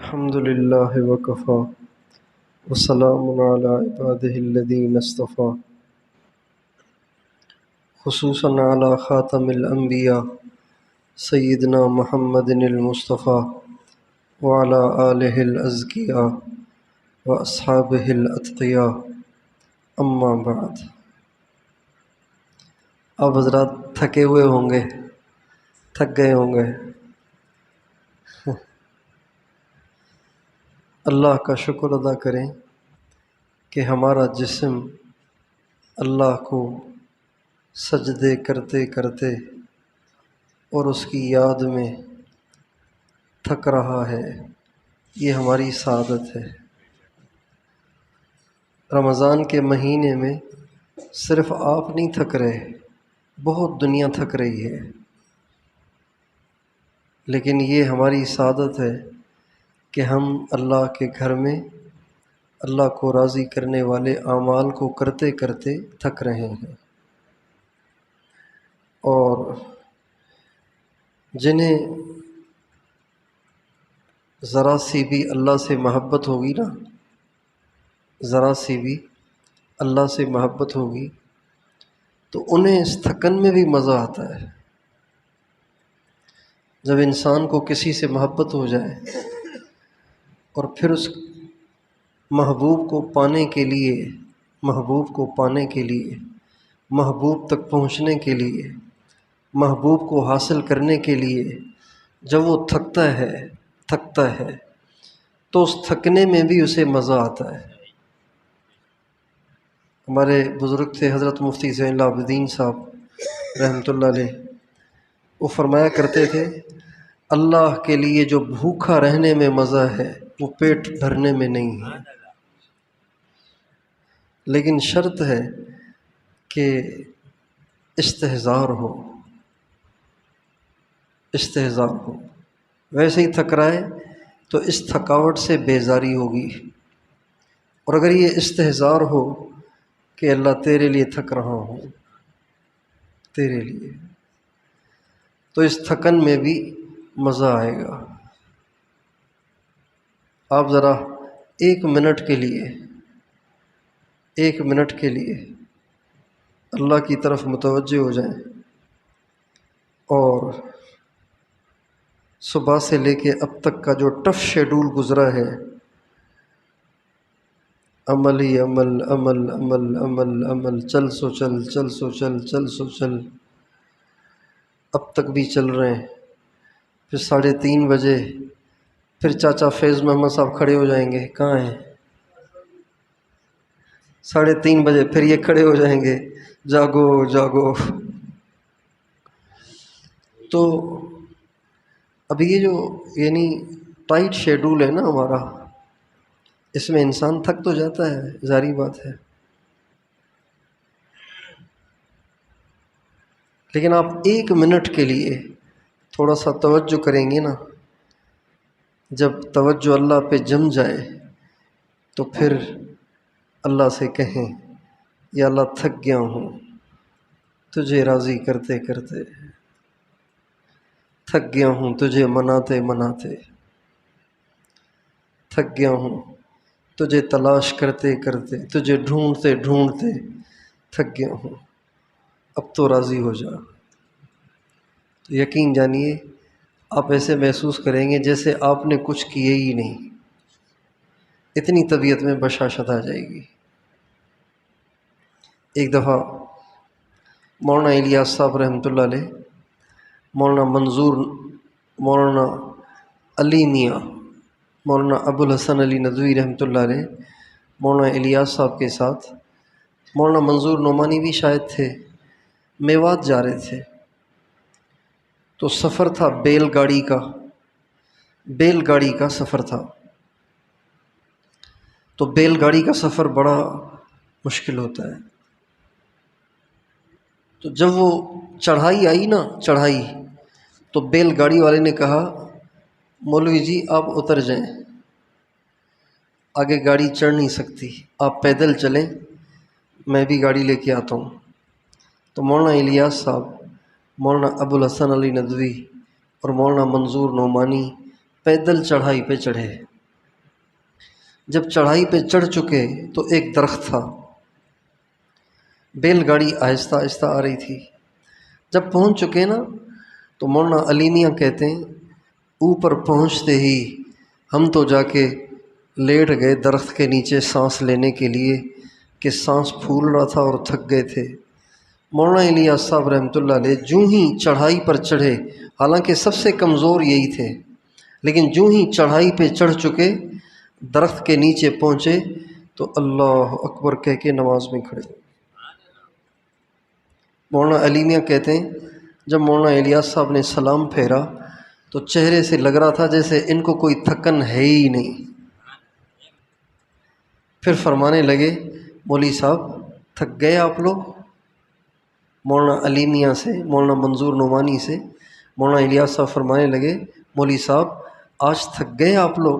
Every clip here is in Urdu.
الحمد لله وكفى وسلام على عباده الذين اصطفى خصوصا على خاتم الأنبياء سيدنا محمد المصطفى وعلى آله الأزكياء وأصحابه الأتقياء اما بعد۔ اب حضرات تھکے ہوئے ہوں گے، تھک گئے ہوں گے۔ اللہ کا شکر ادا کریں کہ ہمارا جسم اللہ کو سجدے کرتے کرتے اور اس کی یاد میں تھک رہا ہے، یہ ہماری سعادت ہے۔ رمضان کے مہینے میں صرف آپ نہیں تھک رہے، بہت دنیا تھک رہی ہے، لیکن یہ ہماری سعادت ہے کہ ہم اللہ کے گھر میں اللہ کو راضی کرنے والے اعمال کو کرتے کرتے تھک رہے ہیں۔ اور جنہیں ذرا سی بھی اللہ سے محبت ہوگی نا، ذرا سی بھی اللہ سے محبت ہوگی تو انہیں اس تھکن میں بھی مزہ آتا ہے۔ جب انسان کو کسی سے محبت ہو جائے اور پھر اس محبوب کو پانے کے لیے، محبوب کو پانے کے لیے، محبوب تک پہنچنے کے لیے، محبوب کو حاصل کرنے کے لیے جب وہ تھکتا ہے تو اس تھکنے میں بھی اسے مزہ آتا ہے۔ ہمارے بزرگ تھے حضرت مفتی زین العابدین صاحب رحمۃ اللہ علیہ، وہ فرمایا کرتے تھے اللہ کے لیے جو بھوکا رہنے میں مزہ ہے وہ پیٹ بھرنے میں نہیں ہے، لیکن شرط ہے کہ استحضار ہو، استحضار ہو۔ ویسے ہی تھک رہا ہے تو اس تھکاوٹ سے بیزاری ہوگی، اور اگر یہ استحضار ہو کہ اللہ تیرے لیے تھک رہا ہوں، تیرے لیے، تو اس تھکن میں بھی مزہ آئے گا۔ آپ ذرا ایک منٹ کے لیے اللہ کی طرف متوجہ ہو جائیں اور صبح سے لے کے اب تک کا جو ٹف شیڈول گزرا ہے، عمل ہی عمل، عمل عمل عمل عمل، چل سو چل، چل سو چل، چل سو چل، اب تک بھی چل رہے ہیں۔ پھر 3:30 بجے پھر چاچا فیض محمد صاحب کھڑے ہو جائیں گے، کہاں ہیں؟ 3:30 بجے پھر یہ کھڑے ہو جائیں گے، جاگو جاگو۔ تو اب یہ جو ٹائٹ شیڈول ہے نا ہمارا، اس میں انسان تھک تو جاتا ہے، ظاہری بات ہے، لیکن آپ ایک منٹ کے لیے تھوڑا سا توجہ کریں گے نا، جب توجہ اللہ پہ جم جائے تو پھر اللہ سے کہیں یا اللہ تھک گیا ہوں تجھے راضی کرتے کرتے، تھک گیا ہوں تجھے مناتے مناتے، تھک گیا ہوں تجھے تلاش کرتے کرتے، تجھے ڈھونڈتے ڈھونڈتے تھک گیا ہوں، اب تو راضی ہو جا۔ تو یقین جانیے آپ ایسے محسوس کریں گے جیسے آپ نے کچھ کیے ہی نہیں، اتنی طبیعت میں بشاشت آ جائے گی۔ ایک دفعہ مولانا الیاس صاحب رحمۃ اللہ علیہ، مولانا منظور، مولانا علی میاں، مولانا ابو الحسن علی ندوی رحمۃ اللہ علیہ، مولانا الیاس صاحب کے ساتھ مولانا منظور نعمانی بھی شاید تھے، میوات جا رہے تھے، تو سفر تھا بیل گاڑی کا سفر تھا۔ تو بیل گاڑی کا سفر بڑا مشکل ہوتا ہے۔ تو جب وہ چڑھائی آئی نا، چڑھائی، تو بیل گاڑی والے نے کہا مولوی جی آپ اتر جائیں، آگے گاڑی چڑھ نہیں سکتی، آپ پیدل چلیں، میں بھی گاڑی لے کے آتا ہوں۔ تو مولانا الیاس صاحب، مولانا ابو الحسن علی ندوی اور مولانا منظور نعمانی پیدل چڑھائی پہ چڑھے، جب چڑھائی پہ چڑھ چکے تو ایک درخت تھا، بیل گاڑی آہستہ آہستہ آ رہی تھی۔ جب پہنچ چکے نا تو مولانا علی میاں کہتے ہیں اوپر پہنچتے ہی ہم تو جا کے لیٹ گئے درخت کے نیچے سانس لینے کے لیے کہ سانس پھول رہا تھا اور تھک گئے تھے۔ مولانا الیاس صاحب رحمۃ اللہ علیہ جوں ہی چڑھائی پر چڑھے، حالانکہ سب سے کمزور یہی تھے، لیکن جوں ہی چڑھائی پہ چڑھ چکے درخت کے نیچے پہنچے تو اللہ اکبر کہہ کے نماز میں کھڑے۔ مولانا علی میاں کہتے ہیں جب مولانا الیاس صاحب نے سلام پھیرا تو چہرے سے لگ رہا تھا جیسے ان کو کوئی تھکن ہے ہی نہیں۔ پھر فرمانے لگے مولوی صاحب تھک گئے آپ لوگ؟ مولانا علی میاں سے، مولانا منظور نعمانی سے مولانا الیاس صاحب فرمانے لگے مولوی صاحب آج تھک گئے آپ لوگ؟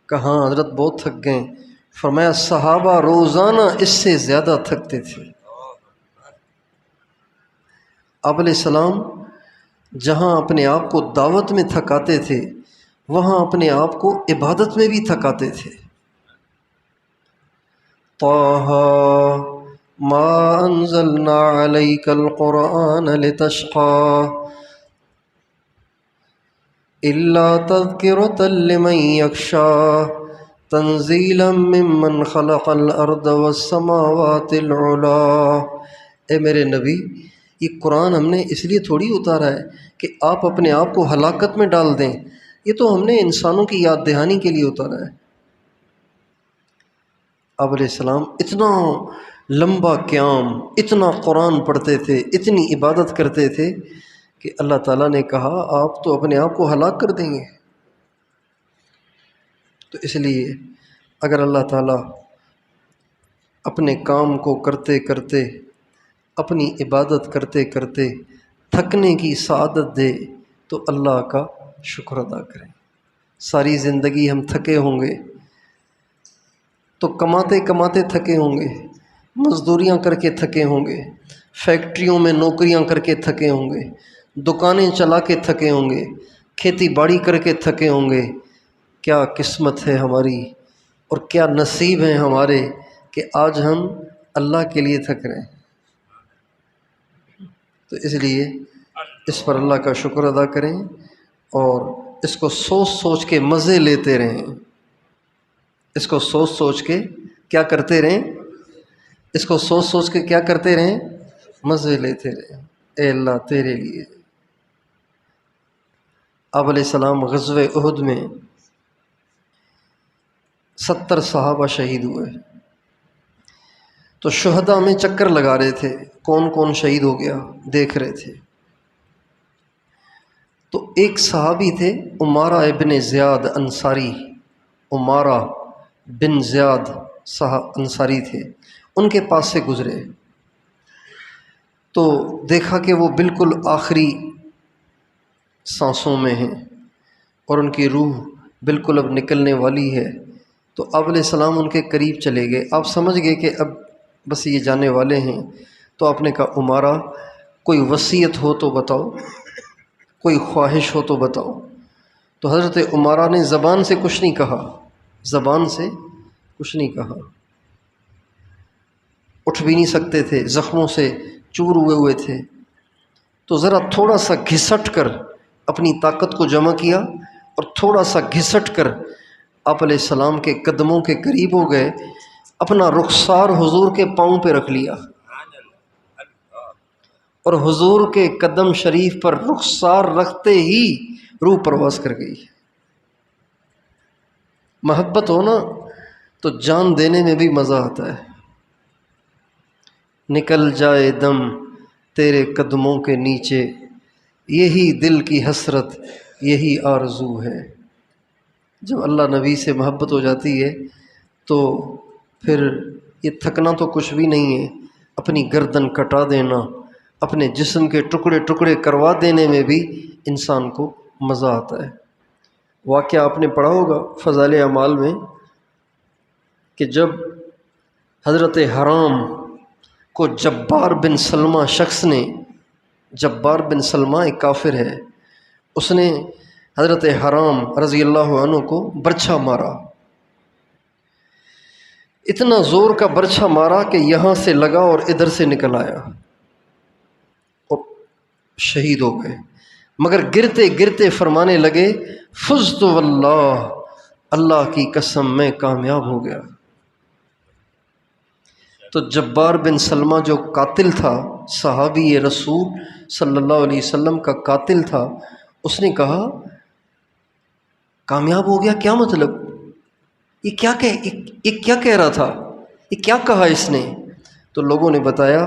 کہاں حضرت بہت تھک گئے۔ فرمایا صحابہ روزانہ اس سے زیادہ تھکتے تھے۔ آپ علیہ السلام جہاں اپنے آپ کو دعوت میں تھکاتے تھے وہاں اپنے آپ کو عبادت میں بھی تھکاتے تھے۔ طٰہ ما انزلنا علیک القرآن لتشقى الا تذکرۃ لمن یخشی تنزیلا ممن خلق الارض والسماوات العلی۔ اے میرے نبی یہ قرآن ہم نے اس لیے تھوڑی اتارا ہے کہ آپ اپنے آپ کو ہلاکت میں ڈال دیں، یہ تو ہم نے انسانوں کی یاد دہانی کے لیے اتارا ہے۔ آپ علیہ السلام اتنا لمبا قیام، اتنا قرآن پڑھتے تھے، اتنی عبادت کرتے تھے کہ اللہ تعالیٰ نے کہا آپ تو اپنے آپ کو ہلاک کر دیں گے۔ تو اس لیے اگر اللہ تعالیٰ اپنے کام کو کرتے کرتے، اپنی عبادت کرتے کرتے تھکنے کی سعادت دے تو اللہ کا شکر ادا کریں۔ ساری زندگی ہم تھکے ہوں گے تو کماتے کماتے تھکے ہوں گے، مزدوریاں کر کے تھکے ہوں گے، فیکٹریوں میں نوکریاں کر کے تھکے ہوں گے، دکانیں چلا کے تھکے ہوں گے، کھیتی باڑی کر کے تھکے ہوں گے۔ کیا قسمت ہے ہماری اور کیا نصیب ہیں ہمارے کہ آج ہم اللہ کے لیے تھک رہے ہیں۔ تو اس لیے اس پر اللہ کا شکر ادا کریں اور اس کو سوچ سوچ کے مزے لیتے رہیں۔ اس کو سوچ سوچ کے کیا کرتے رہیں؟ اس کو سوچ سوچ کے کیا کرتے رہیں؟ مزے لیتے رہیں۔ اے اللہ تیرے لیے۔ آپ علیہ السلام غزوہ احد میں 70 صحابہ شہید ہوئے تو شہداء میں چکر لگا رہے تھے کون کون شہید ہو گیا دیکھ رہے تھے۔ تو ایک صحابی تھے عمارہ ابن زیاد انصاری، عمارہ بن زیاد انصاری تھے، ان کے پاس سے گزرے تو دیکھا کہ وہ بالکل آخری سانسوں میں ہیں اور ان کی روح بالکل اب نکلنے والی ہے۔ تو آپ علیہ السلام ان کے قریب چلے گئے، آپ سمجھ گئے کہ اب بس یہ جانے والے ہیں۔ تو آپ نے کہا عمارہ کوئی وصیت ہو تو بتاؤ، کوئی خواہش ہو تو بتاؤ۔ تو حضرت عمارہ نے زبان سے کچھ نہیں کہا، زبان سے کچھ نہیں کہا، اٹھ بھی نہیں سکتے تھے، زخموں سے چور ہوئے تھے۔ تو ذرا تھوڑا سا گھسٹ کر اپنی طاقت کو جمع کیا اور تھوڑا سا گھسٹ کر آپ علیہ السلام کے قدموں کے قریب ہو گئے، اپنا رخسار حضور کے پاؤں پہ رکھ لیا اور حضور کے قدم شریف پر رخسار رکھتے ہی روح پرواز کر گئی۔ محبت ہو نا تو جان دینے میں بھی مزہ آتا ہے۔ نکل جائے دم تیرے قدموں کے نیچے، یہی دل کی حسرت یہی آرزو ہے۔ جب اللہ نبی سے محبت ہو جاتی ہے تو پھر یہ تھکنا تو کچھ بھی نہیں ہے، اپنی گردن کٹا دینا، اپنے جسم کے ٹکڑے ٹکڑے کروا دینے میں بھی انسان کو مزہ آتا ہے۔ واقعہ آپ نے پڑھا ہوگا فضائل اعمال میں کہ جب حضرت حرام کو جبار بن سلمہ شخص نے، جبار بن سلمہ ایک کافر ہے، اس نے حضرت حرام رضی اللہ عنہ کو برچھا مارا اتنا زور کا برچھا مارا کہ یہاں سے لگا اور ادھر سے نکل آیا اور شہید ہو گئے، مگر گرتے گرتے فرمانے لگے فزت واللہ، اللہ کی قسم میں کامیاب ہو گیا۔ تو جبار بن سلمہ جو قاتل تھا، صحابی رسول صلی اللہ علیہ وسلم کا قاتل تھا، اس نے کہا کامیاب ہو گیا کیا مطلب؟ یہ کیا کہہ رہا تھا، یہ کیا کہا اس نے؟ تو لوگوں نے بتایا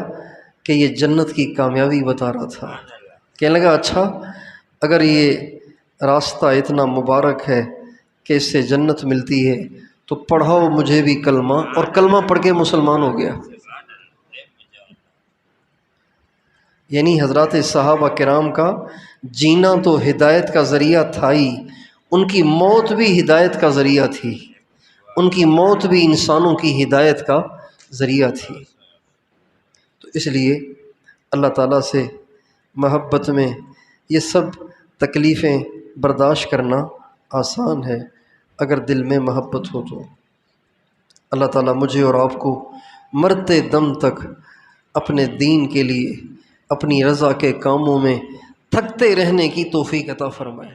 کہ یہ جنت کی کامیابی بتا رہا تھا۔ کہنے لگا اچھا، اگر یہ راستہ اتنا مبارک ہے کہ اس سے جنت ملتی ہے تو پڑھاؤ مجھے بھی کلمہ، اور کلمہ پڑھ کے مسلمان ہو گیا۔ یعنی حضرات صحابہ کرام کا جینا تو ہدایت کا ذریعہ تھا ہی، ان کی موت بھی ہدایت کا ذریعہ تھی، ان کی موت بھی انسانوں کی ہدایت کا ذریعہ تھی۔ تو اس لیے اللہ تعالیٰ سے محبت میں یہ سب تکلیفیں برداشت کرنا آسان ہے اگر دل میں محبت ہو تو۔ اللہ تعالیٰ مجھے اور آپ کو مرتے دم تک اپنے دین کے لیے، اپنی رضا کے کاموں میں تھکتے رہنے کی توفیق عطا فرمائے۔